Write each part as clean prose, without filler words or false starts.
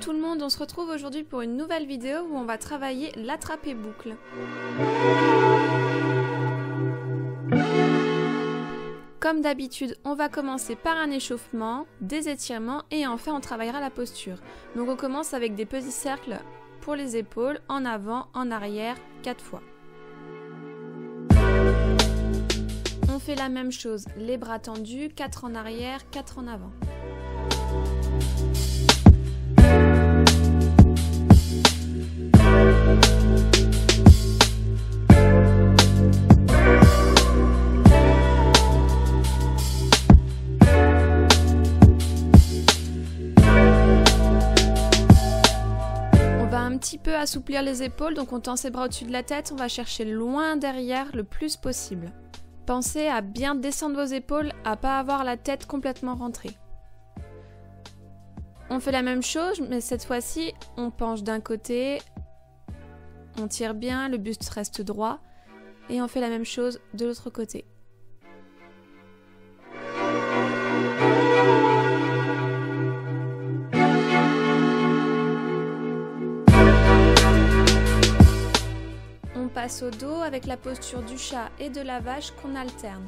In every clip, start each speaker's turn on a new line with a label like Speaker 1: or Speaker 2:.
Speaker 1: tout le monde, on se retrouve aujourd'hui pour une nouvelle vidéo où on va travailler l'attrape-boucle. Comme d'habitude, on va commencer par un échauffement, des étirements et enfin on travaillera la posture. Donc on commence avec des petits cercles pour les épaules, en avant, en arrière, 4 fois. On fait la même chose, les bras tendus, 4 en arrière, 4 en avant. Un petit peu assouplir les épaules, donc on tend ses bras au-dessus de la tête, on va chercher loin derrière le plus possible. Pensez à bien descendre vos épaules, à pas avoir la tête complètement rentrée. On fait la même chose, mais cette fois-ci, on penche d'un côté, on tire bien, le buste reste droit, et on fait la même chose de l'autre côté. On passe au dos avec la posture du chat et de la vache qu'on alterne.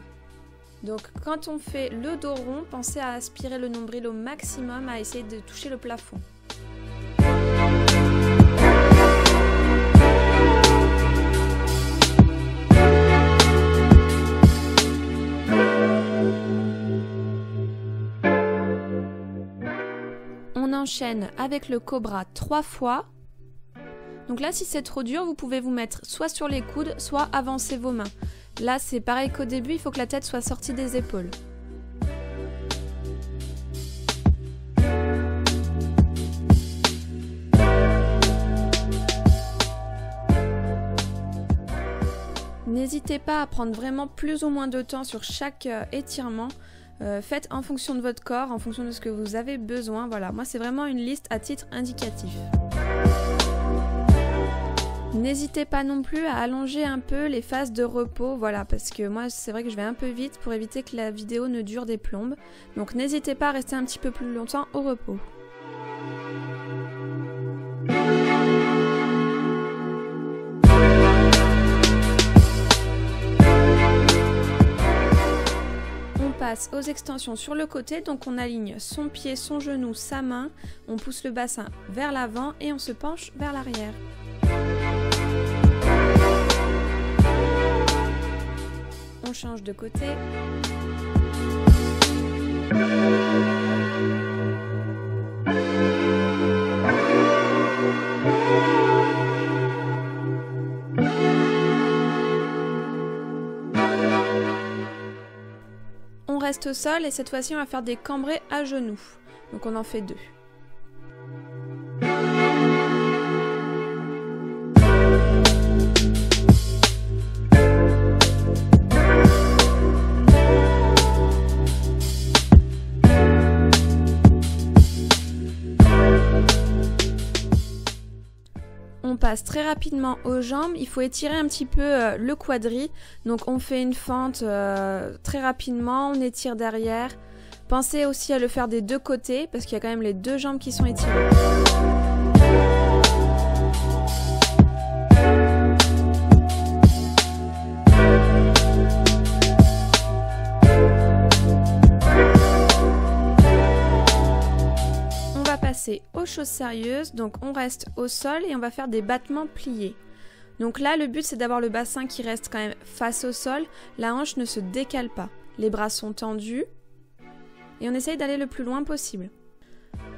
Speaker 1: Donc quand on fait le dos rond, pensez à aspirer le nombril au maximum, à essayer de toucher le plafond. On enchaîne avec le cobra 3 fois. Donc là, si c'est trop dur, vous pouvez vous mettre soit sur les coudes, soit avancer vos mains. Là, c'est pareil qu'au début, il faut que la tête soit sortie des épaules. N'hésitez pas à prendre vraiment plus ou moins de temps sur chaque étirement. Faites en fonction de votre corps, en fonction de ce que vous avez besoin. Voilà, moi, c'est vraiment une liste à titre indicatif. N'hésitez pas non plus à allonger un peu les phases de repos, voilà, parce que moi c'est vrai que je vais un peu vite pour éviter que la vidéo ne dure des plombes. Donc n'hésitez pas à rester un petit peu plus longtemps au repos. On passe aux extensions sur le côté, donc on aligne son pied, son genou, sa main, on pousse le bassin vers l'avant et on se penche vers l'arrière. On change de côté. On reste au sol et cette fois-ci on va faire des cambrés à genoux. Donc on en fait 2. On passe très rapidement aux jambes, il faut étirer un petit peu le quadri, donc on fait une fente très rapidement, on étire derrière. Pensez aussi à le faire des deux côtés, parce qu'il y a quand même les deux jambes qui sont étirées. Aux choses sérieuses, donc on reste au sol et on va faire des battements pliés. Donc là le but c'est d'avoir le bassin qui reste quand même face au sol, la hanche ne se décale pas, les bras sont tendus et on essaye d'aller le plus loin possible.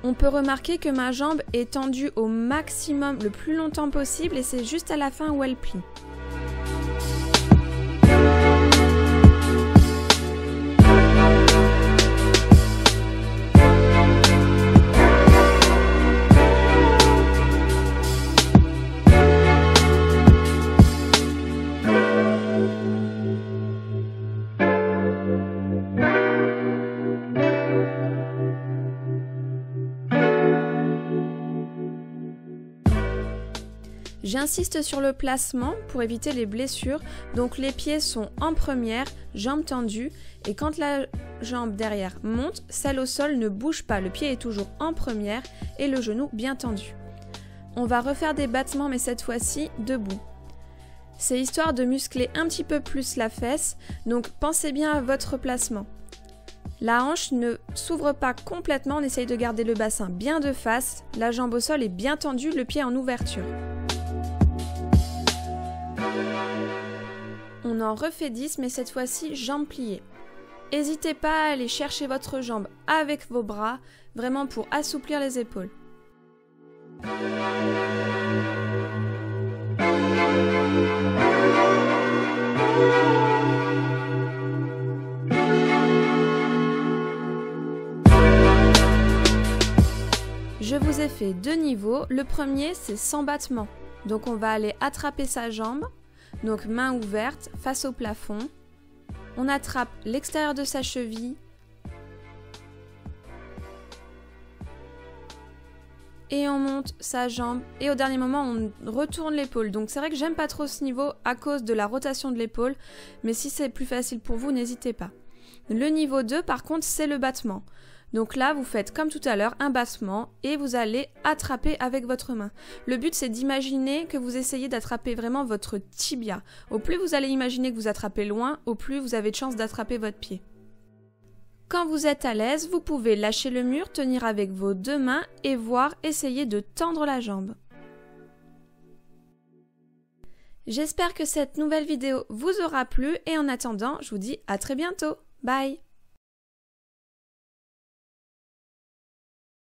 Speaker 1: On peut remarquer que ma jambe est tendue au maximum le plus longtemps possible et c'est juste à la fin où elle plie. J'insiste sur le placement pour éviter les blessures, donc les pieds sont en première, jambes tendues, et quand la jambe derrière monte, celle au sol ne bouge pas, le pied est toujours en première et le genou bien tendu. On va refaire des battements mais cette fois-ci debout. C'est histoire de muscler un petit peu plus la fesse, donc pensez bien à votre placement. La hanche ne s'ouvre pas complètement, on essaye de garder le bassin bien de face, la jambe au sol est bien tendue, le pied en ouverture. On en refait 10 mais cette fois-ci jambes pliées. N'hésitez pas à aller chercher votre jambe avec vos bras, vraiment pour assouplir les épaules. Je vous ai fait 2 niveaux, le premier c'est sans battement, donc on va aller attraper sa jambe, donc main ouverte face au plafond, on attrape l'extérieur de sa cheville et on monte sa jambe et au dernier moment on retourne l'épaule, donc c'est vrai que j'aime pas trop ce niveau à cause de la rotation de l'épaule, mais si c'est plus facile pour vous n'hésitez pas. Le niveau 2 par contre c'est le battement. Donc là, vous faites comme tout à l'heure un battement et vous allez attraper avec votre main. Le but, c'est d'imaginer que vous essayez d'attraper vraiment votre tibia. Au plus vous allez imaginer que vous attrapez loin, au plus vous avez de chance d'attraper votre pied. Quand vous êtes à l'aise, vous pouvez lâcher le mur, tenir avec vos 2 mains et essayer de tendre la jambe. J'espère que cette nouvelle vidéo vous aura plu et en attendant, je vous dis à très bientôt. Bye!